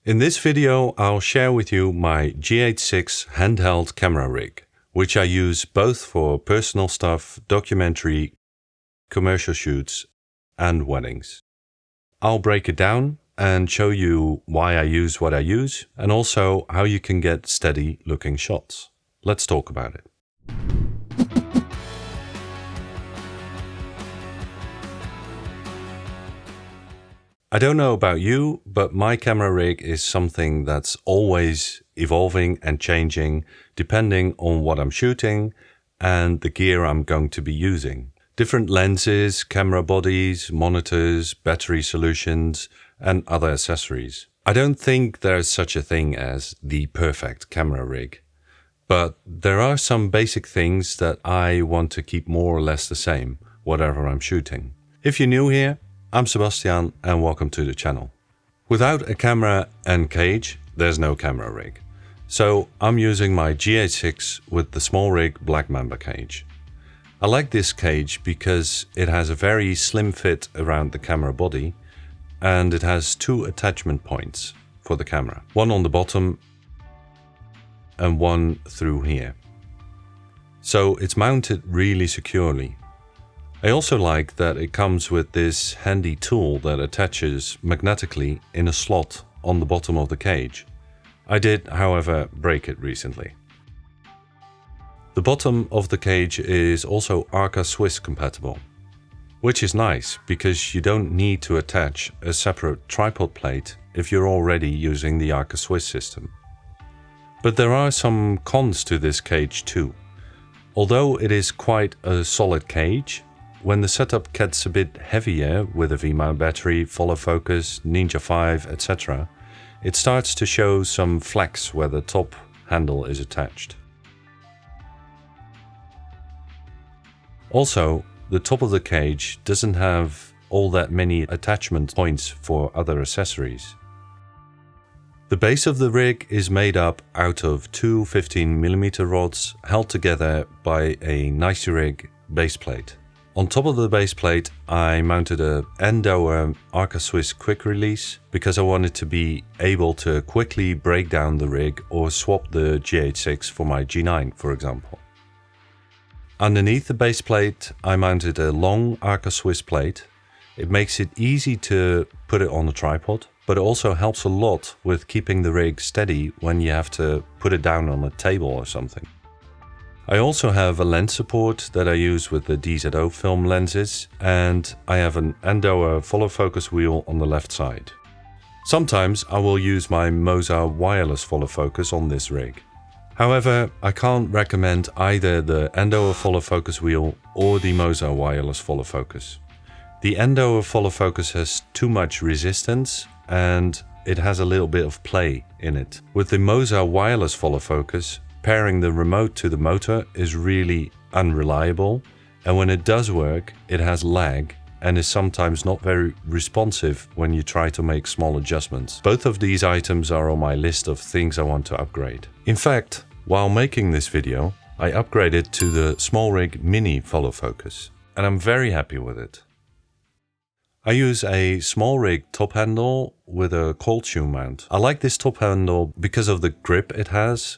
In this video, I'll share with you my GH6 handheld camera rig, which I use both for personal stuff, documentary, commercial shoots, and weddings. I'll break it down and show you why I use what I use, and also how you can get steady looking shots. Let's talk about it. I don't know about you, but my camera rig is something that's always evolving and changing depending on what I'm shooting and the gear I'm going to be using. Different lenses, camera bodies, monitors, battery solutions, and other accessories. I don't think there's such a thing as the perfect camera rig, but there are some basic things that I want to keep more or less the same, whatever I'm shooting. If you're new here, I'm Sebastian and welcome to the channel. Without a camera and cage, there's no camera rig. So I'm using my GH6 with the SmallRig Black Mamba cage. I like this cage because it has a very slim fit around the camera body and it has two attachment points for the camera. One on the bottom and one through here. So it's mounted really securely. I also like that it comes with this handy tool that attaches magnetically in a slot on the bottom of the cage. I did, however, break it recently. The bottom of the cage is also Arca Swiss compatible, which is nice because you don't need to attach a separate tripod plate if you're already using the Arca Swiss system. But there are some cons to this cage too. Although it is quite a solid cage, when the setup gets a bit heavier with a V-mount battery, follow focus, Ninja V, etc., it starts to show some flex where the top handle is attached. Also, the top of the cage doesn't have all that many attachment points for other accessories. The base of the rig is made up out of two 15mm rods held together by a Niceyrig base plate. On top of the base plate, I mounted a Andoer Arca Swiss quick release because I wanted to be able to quickly break down the rig or swap the GH6 for my G9, for example. Underneath the base plate, I mounted a long Arca Swiss plate. It makes it easy to put it on a tripod, but it also helps a lot with keeping the rig steady when you have to put it down on a table or something. I also have a lens support that I use with the DZO film lenses, and I have an Andoer follow focus wheel on the left side. Sometimes I will use my Moza wireless follow focus on this rig. However, I can't recommend either the Andoer follow focus wheel or the Moza wireless follow focus. The Andoer follow focus has too much resistance and it has a little bit of play in it. With the Moza wireless follow focus, pairing the remote to the motor is really unreliable, and when it does work, it has lag and is sometimes not very responsive when you try to make small adjustments. Both of these items are on my list of things I want to upgrade. In fact, while making this video, I upgraded to the SmallRig Mini follow focus, and I'm very happy with it. I use a SmallRig Top Handle with a cold shoe mount. I like this top handle because of the grip it has,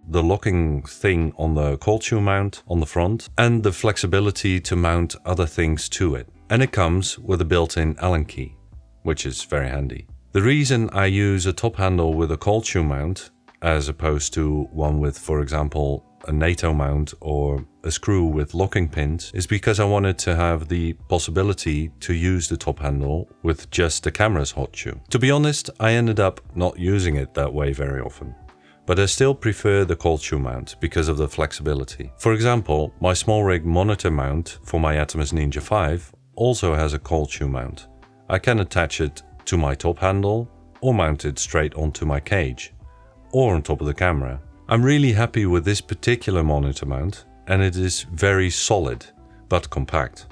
the locking thing on the cold shoe mount on the front, and the flexibility to mount other things to it. And it comes with a built-in Allen key, which is very handy. The reason I use a top handle with a cold shoe mount, as opposed to one with, for example, a NATO mount or a screw with locking pins, is because I wanted to have the possibility to use the top handle with just the camera's hot shoe. To be honest, I ended up not using it that way very often. But I still prefer the cold shoe mount because of the flexibility. For example, my SmallRig monitor mount for my Atomos Ninja V also has a cold shoe mount. I can attach it to my top handle or mount it straight onto my cage or on top of the camera. I'm really happy with this particular monitor mount, and it is very solid but compact.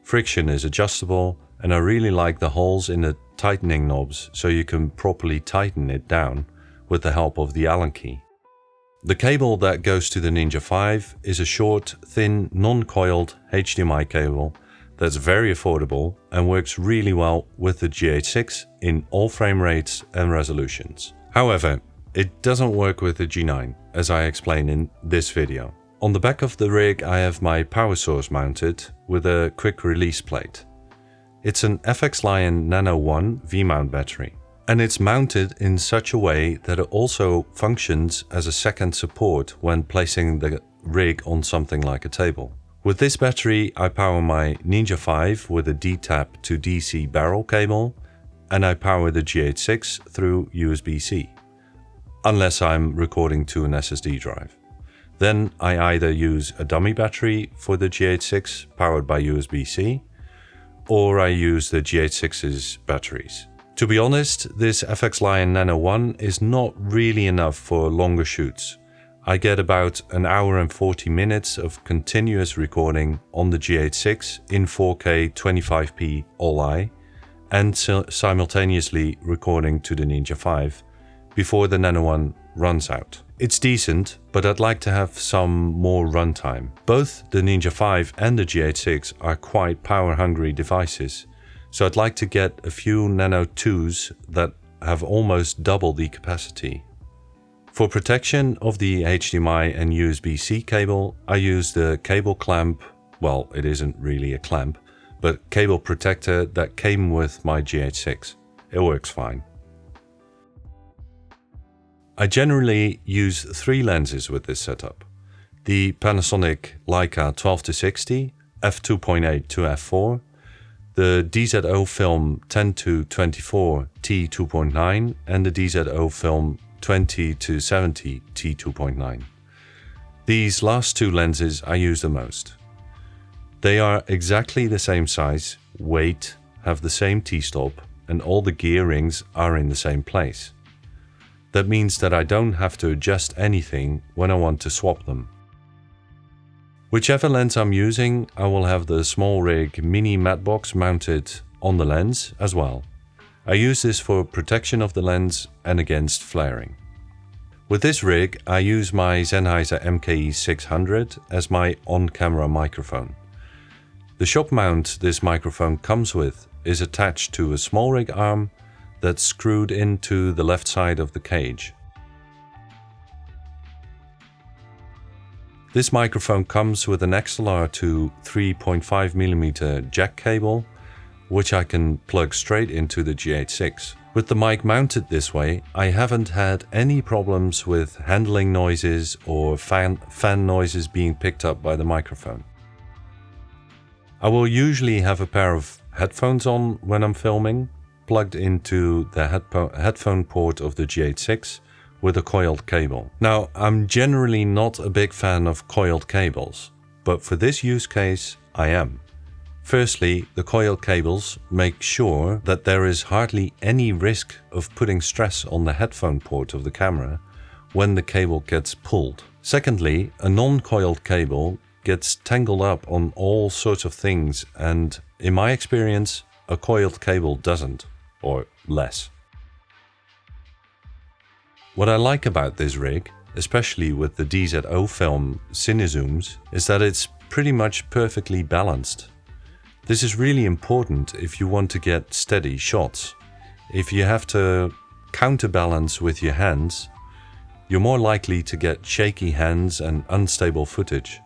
Friction is adjustable, and I really like the holes in the tightening knobs so you can properly tighten it down with the help of the Allen key. The cable that goes to the Ninja V is a short, thin, non-coiled HDMI cable that's very affordable and works really well with the GH6 in all frame rates and resolutions. However, it doesn't work with the G9, as I explain in this video. On the back of the rig I have my power source mounted with a quick release plate. It's an FXLion Nano One V-mount battery, and it's mounted in such a way that it also functions as a second support when placing the rig on something like a table. With this battery I power my Ninja V with a D-tap to DC barrel cable, and I power the GH6 through USB-C, unless I'm recording to an SSD drive. Then I either use a dummy battery for the GH6 powered by USB-C, or I use the GH6's batteries. To be honest, this FXLion Nano One is not really enough for longer shoots. I get about an hour and 40 minutes of continuous recording on the GH6 in 4K 25p all-I, and simultaneously recording to the Ninja V before the Nano One runs out. It's decent, but I'd like to have some more runtime. Both the Ninja V and the GH6 are quite power-hungry devices, so I'd like to get a few Nano 2s that have almost double the capacity. For protection of the HDMI and USB-C cable, I use the cable clamp, well, it isn't really a clamp, but cable protector that came with my GH6. It works fine. I generally use 3 lenses with this setup. The Panasonic Leica 12-60, f2.8 to f4, the DZO film 10-24 t2.9 and the DZO film 20-70 t2.9. These last 2 lenses I use the most. They are exactly the same size, weight, have the same t-stop, and all the gear rings are in the same place. That means that I don't have to adjust anything when I want to swap them. Whichever lens I'm using, I will have the SmallRig mini matte box mounted on the lens as well. I use this for protection of the lens and against flaring. With this rig, I use my Sennheiser MKE600 as my on-camera microphone. The shop mount this microphone comes with is attached to a SmallRig arm that's screwed into the left side of the cage. This microphone comes with an XLR to 3.5mm jack cable, which I can plug straight into the GH6. With the mic mounted this way, I haven't had any problems with handling noises or fan noises being picked up by the microphone. I will usually have a pair of headphones on when I'm filming, plugged into the headphone port of the GH6 with a coiled cable. Now, I'm generally not a big fan of coiled cables, but for this use case, I am. Firstly, the coiled cables make sure that there is hardly any risk of putting stress on the headphone port of the camera when the cable gets pulled. Secondly, a non-coiled cable gets tangled up on all sorts of things, and in my experience, a coiled cable doesn't. Or less. What I like about this rig, especially with the DZO film cinezooms, is that it's pretty much perfectly balanced. This is really important if you want to get steady shots. If you have to counterbalance with your hands, you're more likely to get shaky hands and unstable footage.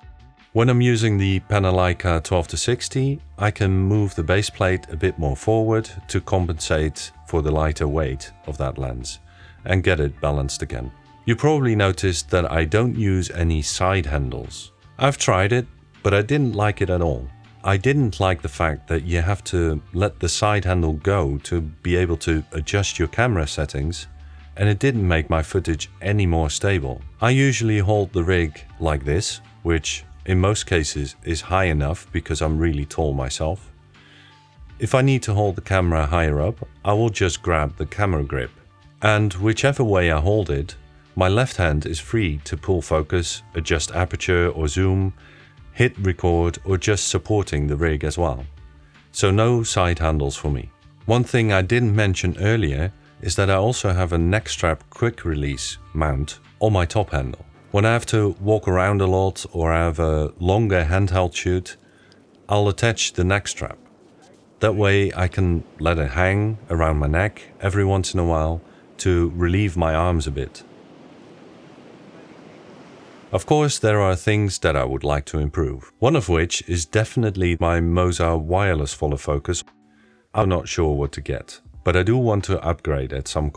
When I'm using the Panasonic 12-60, I can move the base plate a bit more forward to compensate for the lighter weight of that lens and get it balanced again. You probably noticed that I don't use any side handles. I've tried it, but I didn't like it at all. I didn't like the fact that you have to let the side handle go to be able to adjust your camera settings, and it didn't make my footage any more stable. I usually hold the rig like this, which in most cases is high enough because I'm really tall myself. If I need to hold the camera higher up, I will just grab the camera grip. And whichever way I hold it, my left hand is free to pull focus, adjust aperture or zoom, hit record, or just supporting the rig as well. So no side handles for me. One thing I didn't mention earlier is that I also have a neck strap quick release mount on my top handle. When I have to walk around a lot or I have a longer handheld shoot, I'll attach the neck strap. That way I can let it hang around my neck every once in a while to relieve my arms a bit. Of course, there are things that I would like to improve. One of which is definitely my Moza wireless follow focus. I'm not sure what to get, but I do want to upgrade at some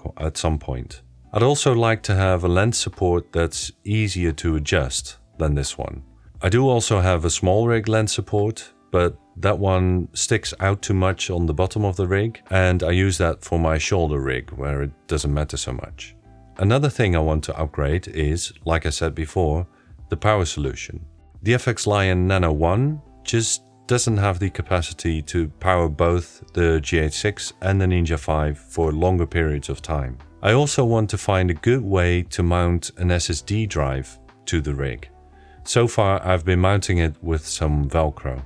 point. I'd also like to have a lens support that's easier to adjust than this one. I do also have a SmallRig lens support, but that one sticks out too much on the bottom of the rig, and I use that for my shoulder rig where it doesn't matter so much. Another thing I want to upgrade is, like I said before, the power solution. The FXLion Nano One just doesn't have the capacity to power both the GH6 and the Ninja V for longer periods of time. I also want to find a good way to mount an SSD drive to the rig. So far I've been mounting it with some Velcro.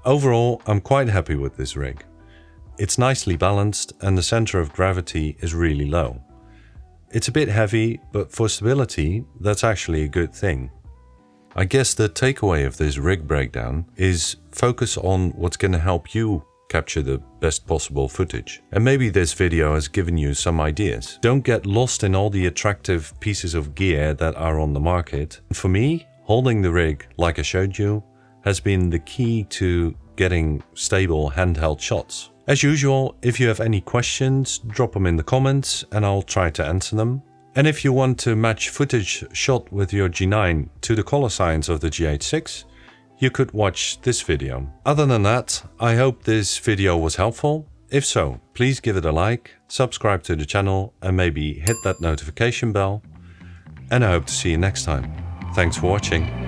Overall, I'm quite happy with this rig. It's nicely balanced and the center of gravity is really low. It's a bit heavy, but for stability, that's actually a good thing. I guess the takeaway of this rig breakdown is focus on what's going to help you capture the best possible footage. And maybe this video has given you some ideas. Don't get lost in all the attractive pieces of gear that are on the market. For me, holding the rig, like I showed you, has been the key to getting stable handheld shots. As usual, if you have any questions, drop them in the comments and I'll try to answer them. And if you want to match footage shot with your G9 to the color science of the GH6, you could watch this video. Other than that, I hope this video was helpful. If so, please give it a like, subscribe to the channel and maybe hit that notification bell. And I hope to see you next time. Thanks for watching.